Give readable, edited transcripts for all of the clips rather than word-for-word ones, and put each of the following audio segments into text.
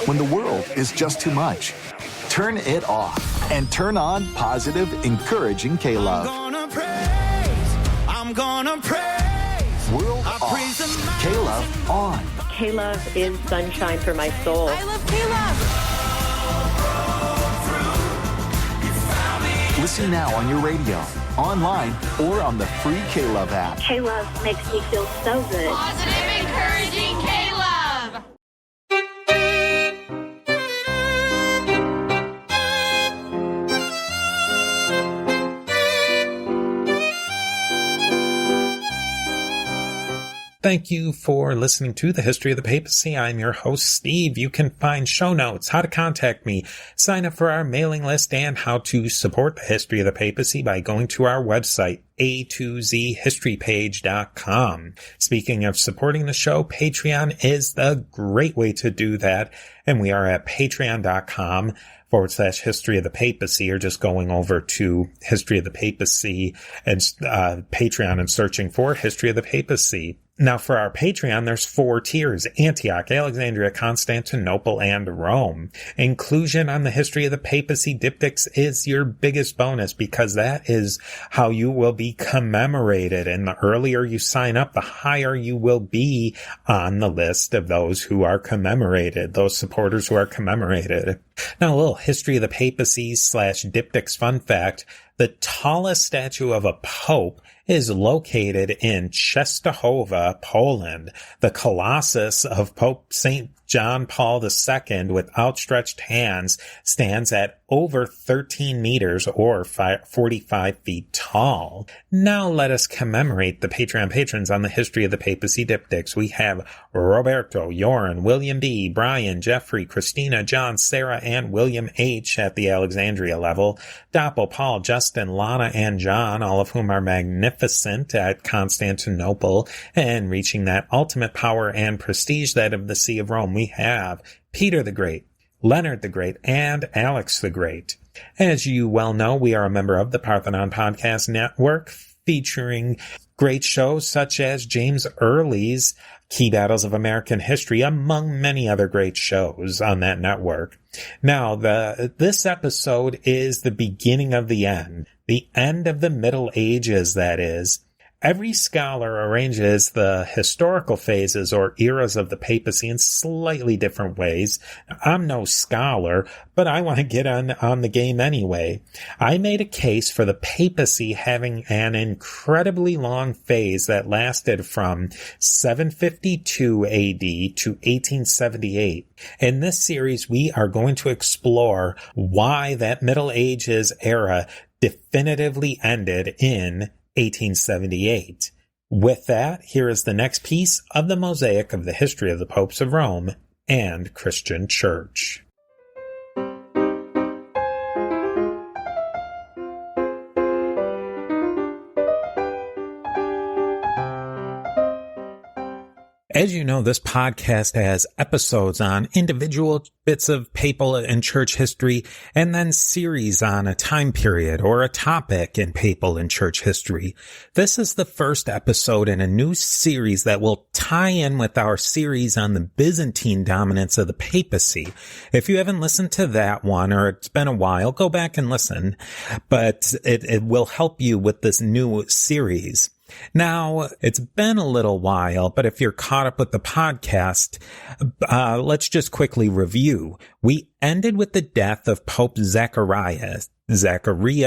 When the world is just too much, turn it off and turn on positive, encouraging K-Love. I'm gonna praise. World off. K-Love on. K-Love is sunshine for my soul. I love K-Love. Listen now on your radio, online, or on the free K-Love app. K-Love makes me feel so good. Positive, encouraging K-Love. Thank you for listening to The History of the Papacy. I'm your host, Steve. You can find show notes, how to contact me, sign up for our mailing list, and how to support The History of the Papacy by going to our website, a2zhistorypage.com. Speaking of supporting the show, Patreon is the great way to do that, and we are at patreon.com/History of the Papacy, or just going over to History of the Papacy and Patreon and searching for History of the Papacy. Now, for our Patreon, there's 4 tiers: Antioch, Alexandria, Constantinople, and Rome. Inclusion on the History of the Papacy Diptychs is your biggest bonus, because that is how you will be commemorated. And the earlier you sign up, the higher you will be on the list of those who are commemorated, those supporters who are commemorated. Now, a little History of the Papacy /Diptychs fun fact. The tallest statue of a pope is located in Częstochowa, Poland. The Colossus of Pope St. John Paul II with outstretched hands stands at over 13 meters or 45 feet tall. Now let us commemorate the Patreon patrons on the History of the Papacy Diptychs. We have Roberto, Joran, William B., Brian, Jeffrey, Christina, John, Sarah, and William H. at the Alexandria level, Doppel, Paul, Justin, Lana, and John, all of whom are magnificent at Constantinople and reaching that ultimate power and prestige that of the See of Rome. We have Peter the Great, Leonard the Great, and Alex the Great. As you well know, we are a member of the Parthenon Podcast Network, featuring great shows such as James Early's Key Battles of American History, among many other great shows on that network. Now, this episode is the beginning of the end of the Middle Ages, that is. Every scholar arranges the historical phases or eras of the papacy in slightly different ways. I'm no scholar, but I want to get on the game anyway. I made a case for the papacy having an incredibly long phase that lasted from 752 AD to 1878. In this series, we are going to explore why that Middle Ages era definitively ended in 1878. With that, here is the next piece of the mosaic of the history of the popes of Rome and Christian Church. As you know, this podcast has episodes on individual bits of papal and church history, and then series on a time period or a topic in papal and church history. This is the first episode in a new series that will tie in with our series on the Byzantine dominance of the papacy. If you haven't listened to that one, or it's been a while, go back and listen. But it will help you with this new series. Now, it's been a little while, but if you're caught up with the podcast, let's just quickly review. We ended with the death of Pope Zacharias, Zachary,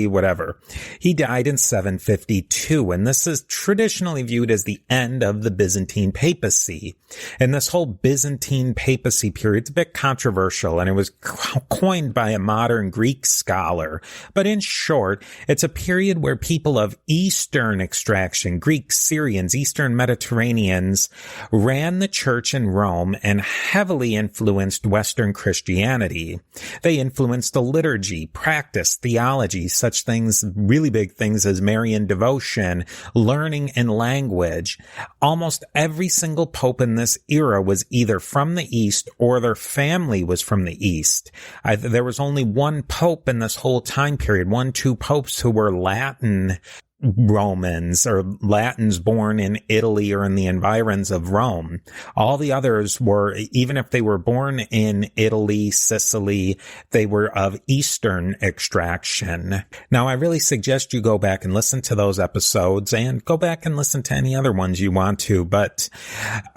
whatever. He died in 752, and this is traditionally viewed as the end of the Byzantine papacy. And this whole Byzantine papacy period is a bit controversial, and it was coined by a modern Greek scholar. But in short, it's a period where people of Eastern extraction, Greeks, Syrians, Eastern Mediterraneans, ran the church in Rome and heavily influenced Western Christianity. They influenced the liturgy, practice, theology, such things, really big things as Marian devotion, learning, and language. Almost every single pope in this era was either from the East or their family was from the East. There was only one pope in this whole time period, 2 popes who were Latin Romans or Latins born in Italy or in the environs of Rome. All the others were, even if they were born in Italy, Sicily, they were of Eastern extraction. Now, I really suggest you go back and listen to those episodes and go back and listen to any other ones you want to. But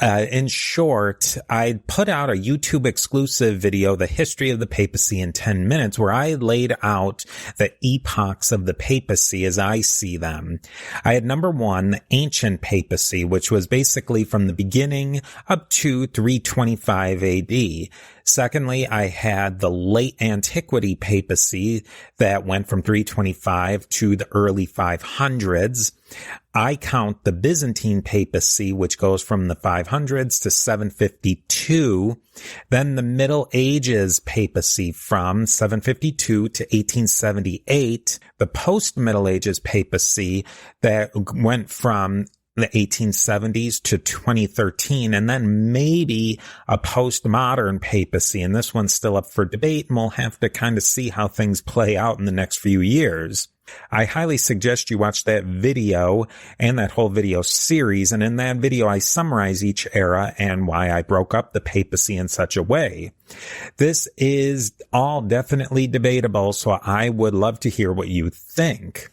in short, I put out a YouTube exclusive video, The History of the Papacy in 10 Minutes, where I laid out the epochs of the papacy as I see them. I had number 1, the ancient papacy, which was basically from the beginning up to 325 AD. Secondly, I had the late antiquity papacy that went from 325 to the early 500s. I count the Byzantine papacy, which goes from the 500s to 752. Then the Middle Ages papacy from 752 to 1878. The post-Middle Ages papacy that went from the 1870s to 2013, and then maybe a postmodern papacy. And this one's still up for debate, and we'll have to kind of see how things play out in the next few years. I highly suggest you watch that video and that whole video series. And in that video, I summarize each era and why I broke up the papacy in such a way. This is all definitely debatable, so I would love to hear what you think.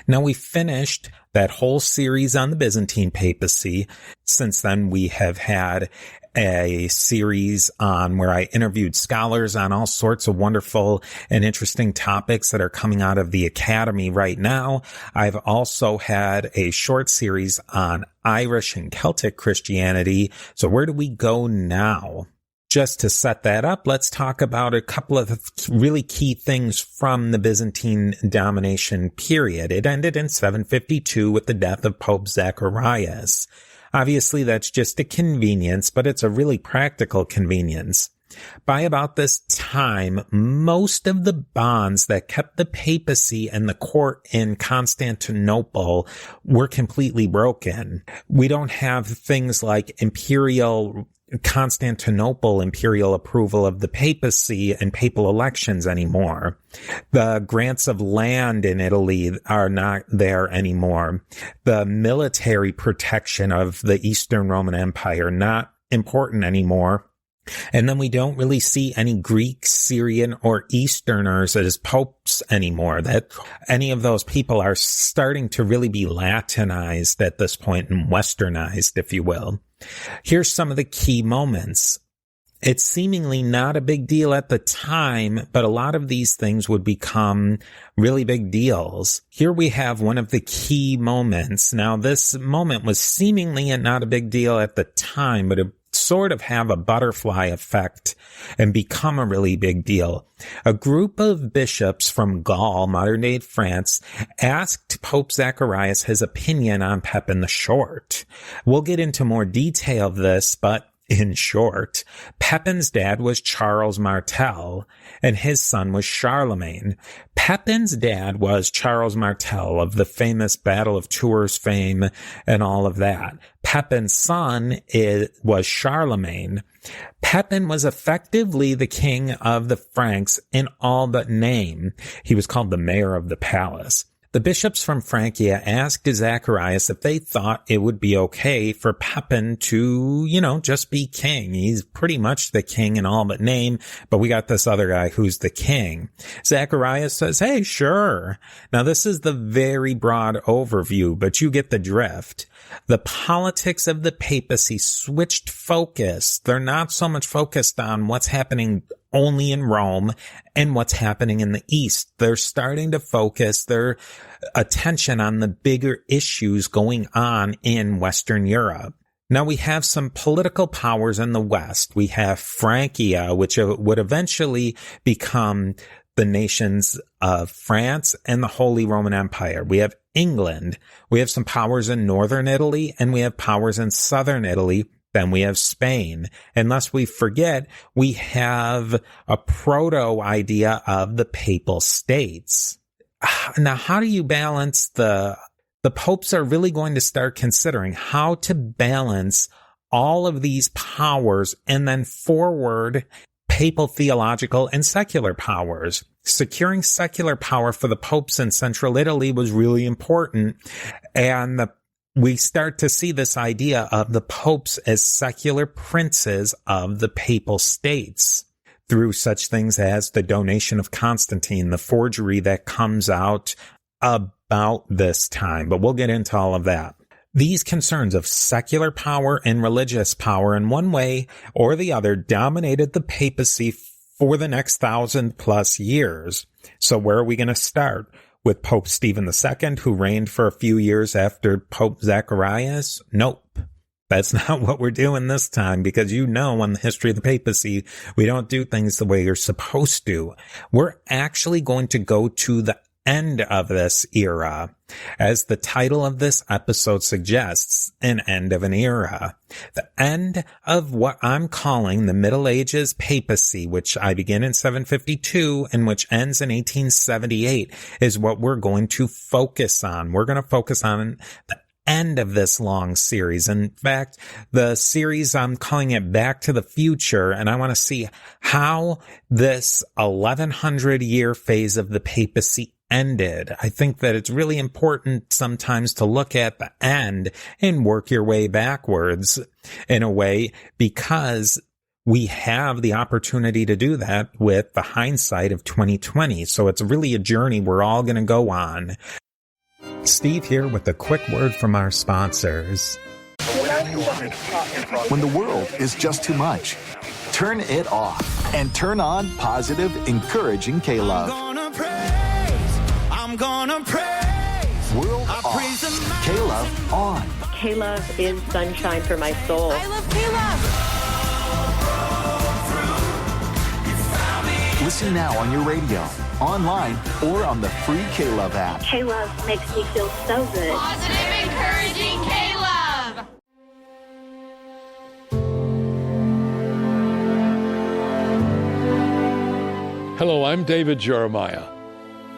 Now, we finished that whole series on the Byzantine papacy. Since then, we have had a series on where I interviewed scholars on all sorts of wonderful and interesting topics that are coming out of the academy right now. I've also had a short series on Irish and Celtic Christianity. So where do we go now? Just to set that up, let's talk about a couple of really key things from the Byzantine domination period. It ended in 752 with the death of Pope Zacharias. Obviously, that's just a convenience, but it's a really practical convenience. By about this time, most of the bonds that kept the papacy and the court in Constantinople were completely broken. We don't have things like Constantinople imperial approval of the papacy and papal elections anymore. The grants of land in Italy are not there anymore. The military protection of the Eastern Roman Empire, not important anymore. And then we don't really see any Greek, Syrian, or Easterners as popes anymore. That any of those people are starting to really be Latinized at this point and Westernized, if you will. Here's some of the key moments. It's seemingly not a big deal at the time, but a lot of these things would become really big deals. Here we have one of the key moments. Now, this moment was seemingly not a big deal at the time, but it sort of have a butterfly effect and become a really big deal. A group of bishops from Gaul, modern-day France, asked Pope Zacharias his opinion on Pepin the Short. We'll get into more detail of this, but in short, Pepin's dad was Charles Martel, and his son was Charlemagne. Pepin's dad was Charles Martel of the famous Battle of Tours fame and all of that. Pepin's son was Charlemagne. Pepin was effectively the king of the Franks in all but name. He was called the mayor of the palace. The bishops from Francia asked Zacharias if they thought it would be okay for Pepin to, just be king. He's pretty much the king in all but name, but we got this other guy who's the king. Zacharias says, hey, sure. Now, this is the very broad overview, but you get the drift. The politics of the papacy switched focus. They're not so much focused on what's happening only in Rome and what's happening in the East. They're starting to focus their attention on the bigger issues going on in Western Europe. Now we have some political powers in the West. We have Francia, which would eventually become the nations of France and the Holy Roman Empire. We have England. We have some powers in northern Italy, and we have powers in southern Italy. Then we have Spain. And lest we forget, we have a proto-idea of the papal states. Now, how do you balance the popes are really going to start considering how to balance all of these powers and then forward papal theological and secular powers. securing secular power for the popes in central Italy was really important. And we start to see this idea of the popes as secular princes of the papal states through such things as the donation of Constantine, the forgery that comes out about this time. But we'll get into all of that. These concerns of secular power and religious power in one way or the other dominated the papacy for the next 1,000+ years. So where are we going to start? With Pope Stephen II, who reigned for a few years after Pope Zacharias? Nope. That's not what we're doing this time, because in the history of the papacy, we don't do things the way you're supposed to. We're actually going to go to the end of this era. As the title of this episode suggests, an end of an era. The end of what I'm calling the Middle Ages papacy, which I begin in 752 and which ends in 1878, is what we're going to focus on. We're going to focus on the end of this long series. In fact, the series, I'm calling it Back to the Future, and I want to see how this 1100-year phase of the papacy ended. I think that it's really important sometimes to look at the end and work your way backwards in a way, because we have the opportunity to do that with the hindsight of 2020. So it's really a journey we're all going to go on. Steve here with a quick word from our sponsors. When the world is just too much, turn it off and turn on positive, encouraging K-Love. I'm gonna praise. World off, K-Love on. K-Love is sunshine for my soul. I love K-Love. Listen now on your radio, online, or on the free K-Love app. K-Love makes me feel so good. Positive, encouraging K-Love. Hello, I'm David Jeremiah.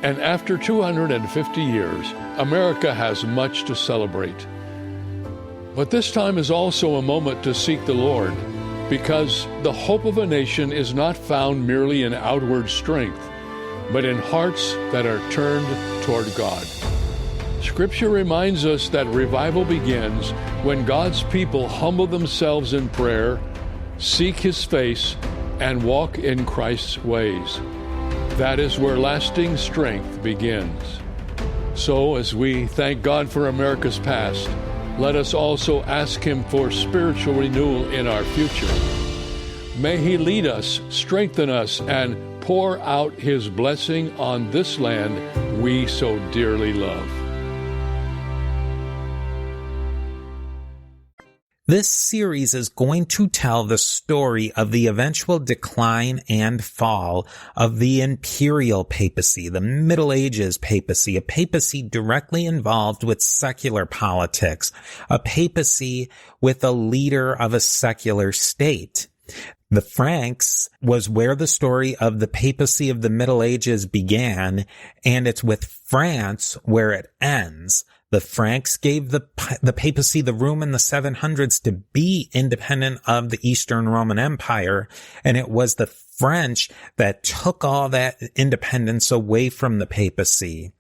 And after 250 years, America has much to celebrate. But this time is also a moment to seek the Lord, because the hope of a nation is not found merely in outward strength, but in hearts that are turned toward God. Scripture reminds us that revival begins when God's people humble themselves in prayer, seek His face, and walk in Christ's ways. That is where lasting strength begins. So, as we thank God for America's past, let us also ask Him for spiritual renewal in our future. May He lead us, strengthen us, and pour out His blessing on this land we so dearly love. This series is going to tell the story of the eventual decline and fall of the imperial papacy, the Middle Ages papacy, a papacy directly involved with secular politics, a papacy with a leader of a secular state. The Franks was where the story of the papacy of the Middle Ages began, and it's with France where it ends. The Franks gave the papacy the room in the 700s to be independent of the Eastern Roman Empire, and it was the French that took all that independence away from the papacy.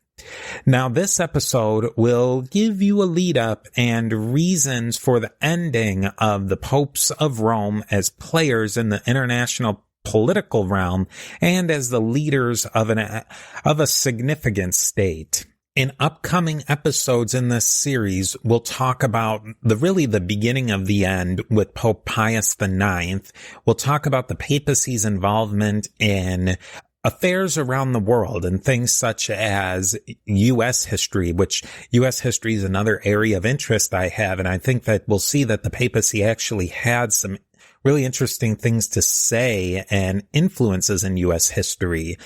Now, this episode will give you a lead up and reasons for the ending of the popes of Rome as players in the international political realm and as the leaders of a significant state. In upcoming episodes in this series, we'll talk about the beginning of the end with Pope Pius IX. We'll talk about the papacy's involvement in affairs around the world and things such as U.S. history, which U.S. history is another area of interest I have. And I think that we'll see that the papacy actually had some really interesting things to say and influences in U.S. history.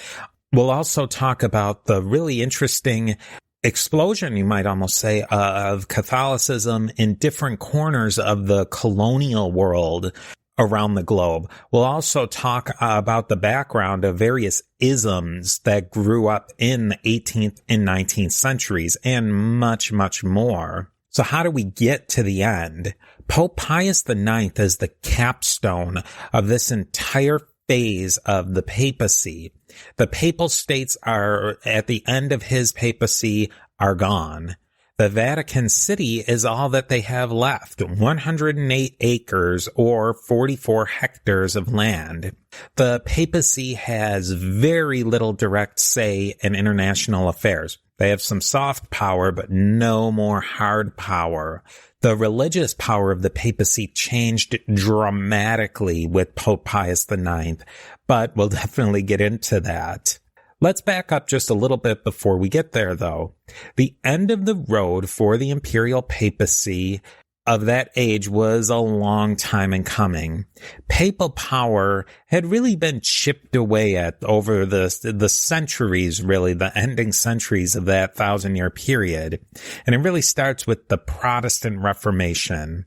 We'll also talk about the really interesting explosion, you might almost say, of Catholicism in different corners of the colonial world around the globe. We'll also talk about the background of various isms that grew up in the 18th and 19th centuries and much, much more. So how do we get to the end? Pope Pius IX is the capstone of this entire phase of the papacy. The papal states are, at the end of his papacy, are gone. The Vatican City is all that they have left, 108 acres or 44 hectares of land. The papacy has very little direct say in international affairs. They have some soft power, but no more hard power. The religious power of the papacy changed dramatically with Pope Pius IX, but we'll definitely get into that. Let's back up just a little bit before we get there, though. The end of the road for the imperial papacy of that age was a long time in coming. Papal power had really been chipped away at over the centuries, really, the ending centuries of that 1,000-year period. And it really starts with the Protestant Reformation.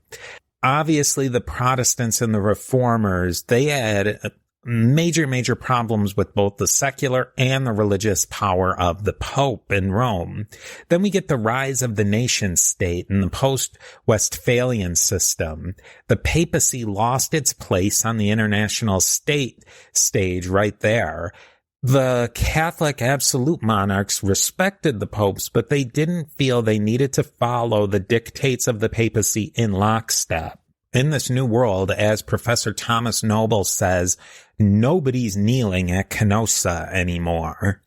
Obviously, the Protestants and the Reformers, they had major problems with both the secular and the religious power of the Pope in Rome. Then we get the rise of the nation state and the post-Westphalian system. The papacy lost its place on the international stage right there. The Catholic absolute monarchs respected the popes, but they didn't feel they needed to follow the dictates of the papacy in lockstep. In this new world, as Professor Thomas Noble says, nobody's kneeling at Canossa anymore.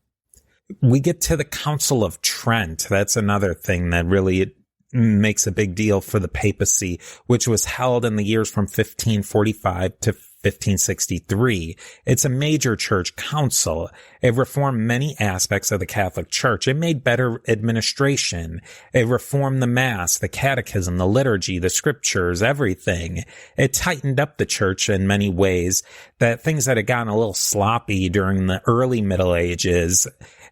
We get to the Council of Trent. That's another thing that really makes a big deal for the papacy, which was held in the years from 1545 to 1563. It's a major church council. It reformed many aspects of the Catholic Church. It made better administration. It reformed the Mass, the Catechism, the liturgy, the scriptures, everything. It tightened up the church in many ways, that things that had gotten a little sloppy during the early Middle Ages,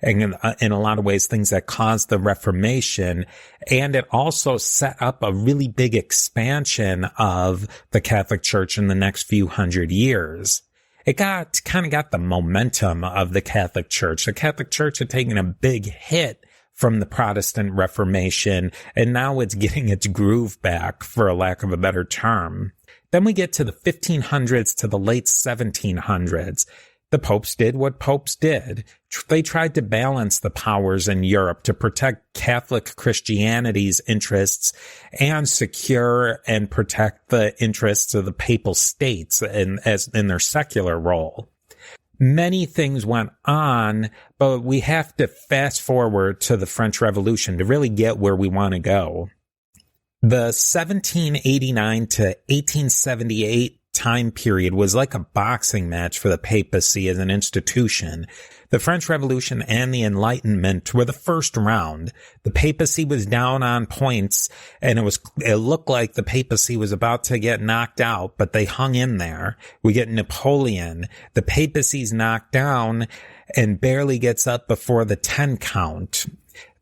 and in a lot of ways things that caused the Reformation. And it also set up a really big expansion of the Catholic Church in the next few hundred years. It kind of got the momentum of the Catholic Church. The Catholic Church had taken a big hit from the Protestant Reformation, and now it's getting its groove back, for a lack of a better term. Then we get to the 1500s to the late 1700s. The popes did what popes did. They tried to balance the powers in Europe to protect Catholic Christianity's interests and secure and protect the interests of the papal states in their secular role. Many things went on, but we have to fast forward to the French Revolution to really get where we want to go. The 1789 to 1878 time period was like a boxing match for the papacy as an institution. The French Revolution and the Enlightenment were the first round. The papacy was down on points, and it looked like the papacy was about to get knocked out, but they hung in there. We get Napoleon. The papacy's knocked down and barely gets up before the 10 count.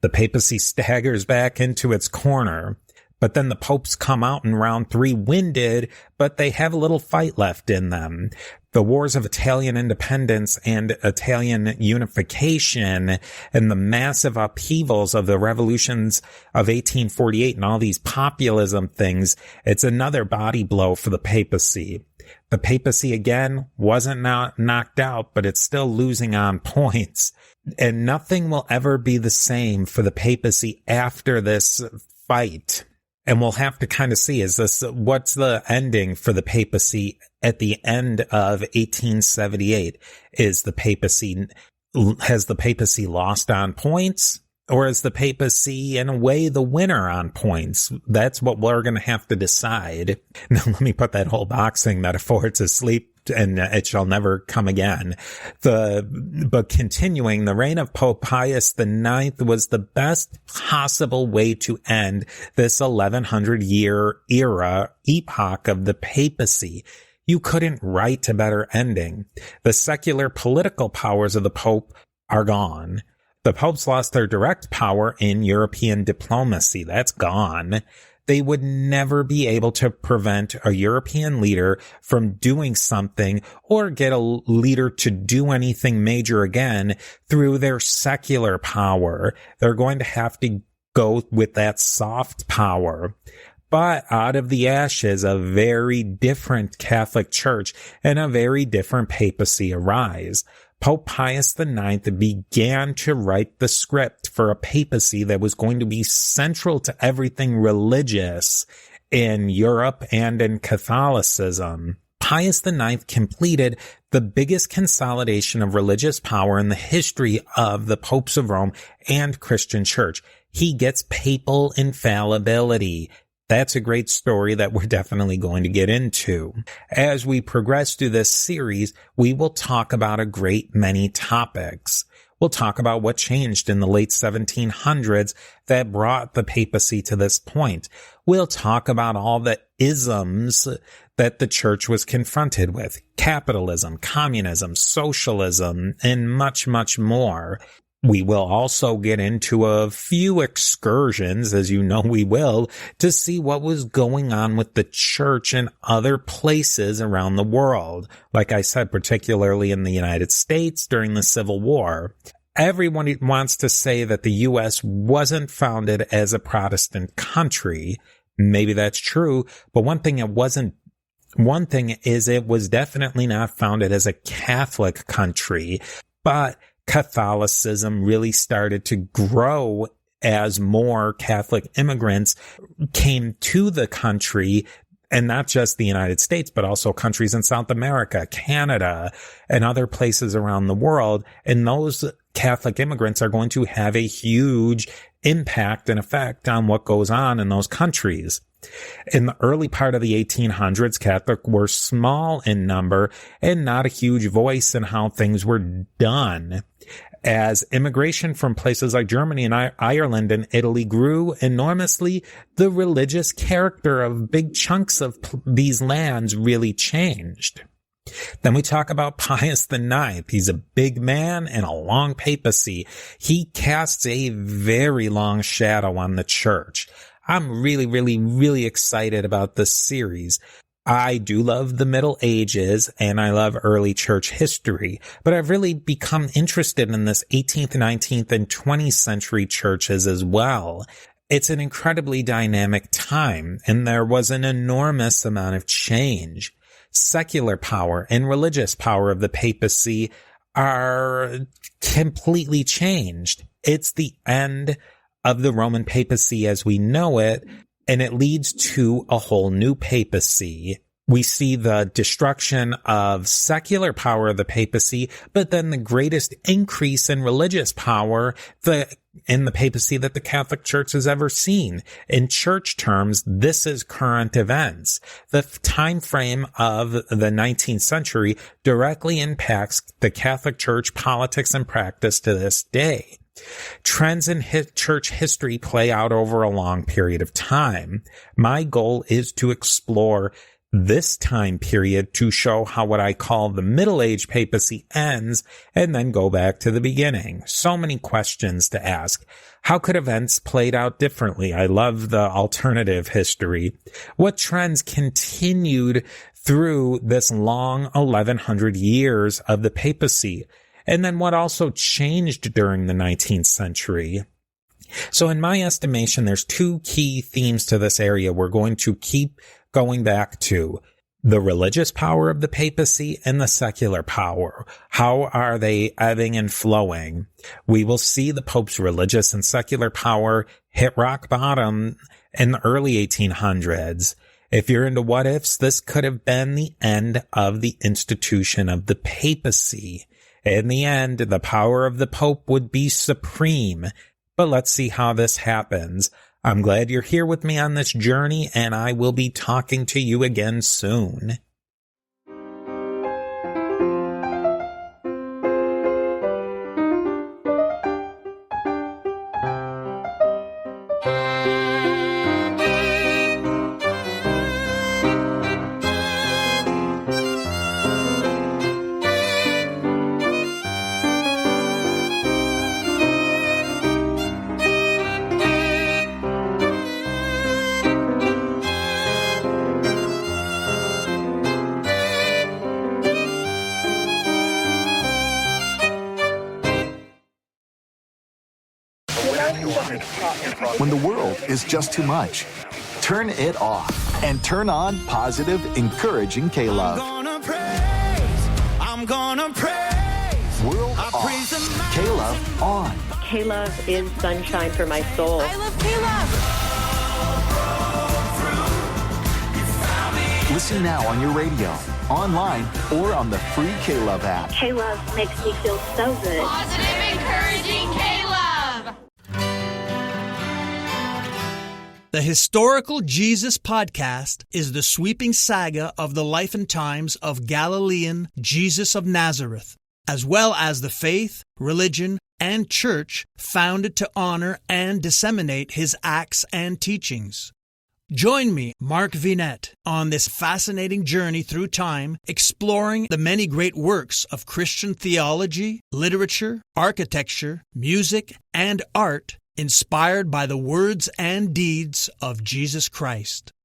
The papacy staggers back into its corner. But then the popes come out in round 3 winded, but they have a little fight left in them. The wars of Italian independence and Italian unification and the massive upheavals of the revolutions of 1848 and all these populism things, it's another body blow for the papacy. The papacy, again, wasn't knocked out, but it's still losing on points. And nothing will ever be the same for the papacy after this fight. And we'll have to kind of see, what's the ending for the papacy at the end of 1878? Has the papacy lost on points? Or is the papacy, in a way, the winner on points? That's what we're going to have to decide. Now, let me put that whole boxing metaphor to sleep, and it shall never come again. But continuing, the reign of Pope Pius IX was the best possible way to end this 1100-year epoch of the papacy. You couldn't write a better ending. The secular political powers of the Pope are gone. The popes lost their direct power in European diplomacy. That's gone. They would never be able to prevent a European leader from doing something or get a leader to do anything major again through their secular power. They're going to have to go with that soft power. But out of the ashes, a very different Catholic Church and a very different papacy arise. Pope Pius IX began to write the script for a papacy that was going to be central to everything religious in Europe and in Catholicism. Pius IX completed the biggest consolidation of religious power in the history of the popes of Rome and Christian Church. He gets papal infallibility. That's a great story that we're definitely going to get into. As we progress through this series, we will talk about a great many topics. We'll talk about what changed in the late 1700s that brought the papacy to this point. We'll talk about all the isms that the church was confronted with: capitalism, communism, socialism, and much, much more. We will also get into a few excursions, as you know we will, to see what was going on with the church in other places around the world. Like I said, particularly in the United States during the Civil War. Everyone wants to say that the U.S. wasn't founded as a Protestant country. Maybe that's true, but one thing is it was definitely not founded as a Catholic country, but Catholicism really started to grow as more Catholic immigrants came to the country, and not just the United States, but also countries in South America, Canada, and other places around the world. And those Catholic immigrants are going to have a huge impact and effect on what goes on in those countries. In the early part of the 1800s, Catholics were small in number and not a huge voice in how things were done. As immigration from places like Germany and Ireland and Italy grew enormously, the religious character of big chunks of these lands really changed. Then we talk about Pius IX. He's a big man and a long papacy. He casts a very long shadow on the church. I'm really excited about this series. I do love the Middle Ages and I love early church history, but I've really become interested in this 18th, 19th, and 20th century churches as well. It's an incredibly dynamic time, and there was an enormous amount of change. Secular power and religious power of the papacy are completely changed. It's the end of the Roman papacy as we know it, and it leads to a whole new papacy. We see the destruction of secular power of the papacy, but then the greatest increase in religious power in the papacy that the Catholic Church has ever seen. In church terms, this is current events. The time frame of the 19th century directly impacts the Catholic Church politics and practice to this day. Trends in church history play out over a long period of time. My goal is to explore this time period to show how what I call the Middle Age papacy ends and then go back to the beginning. So many questions to ask. How could events played out differently? I love the alternative history. What trends continued through this long 1100 years of the papacy? And then what also changed during the 19th century? So in my estimation, there's two key themes to this area we're going to keep going back to: the religious power of the papacy and the secular power. How are they ebbing and flowing? We will see the Pope's religious and secular power hit rock bottom in the early 1800s. If you're into what ifs, this could have been the end of the institution of the papacy. In the end, the power of the Pope would be supreme. But let's see how this happens. I'm glad you're here with me on this journey, and I will be talking to you again soon. When the world is just too much, turn it off and turn on positive, encouraging K-Love. I'm gonna praise. World I off. praise the mountains. K-Love on. K-Love is sunshine for my soul. I love K-Love. Listen now on your radio, online, or on the free K-Love app. K-Love makes me feel so good. Positive, encouraging K-Love. The Historical Jesus Podcast is the sweeping saga of the life and times of Galilean Jesus of Nazareth, as well as the faith, religion, and church founded to honor and disseminate his acts and teachings. Join me, Mark Vinette, on this fascinating journey through time, exploring the many great works of Christian theology, literature, architecture, music, and art inspired by the words and deeds of Jesus Christ.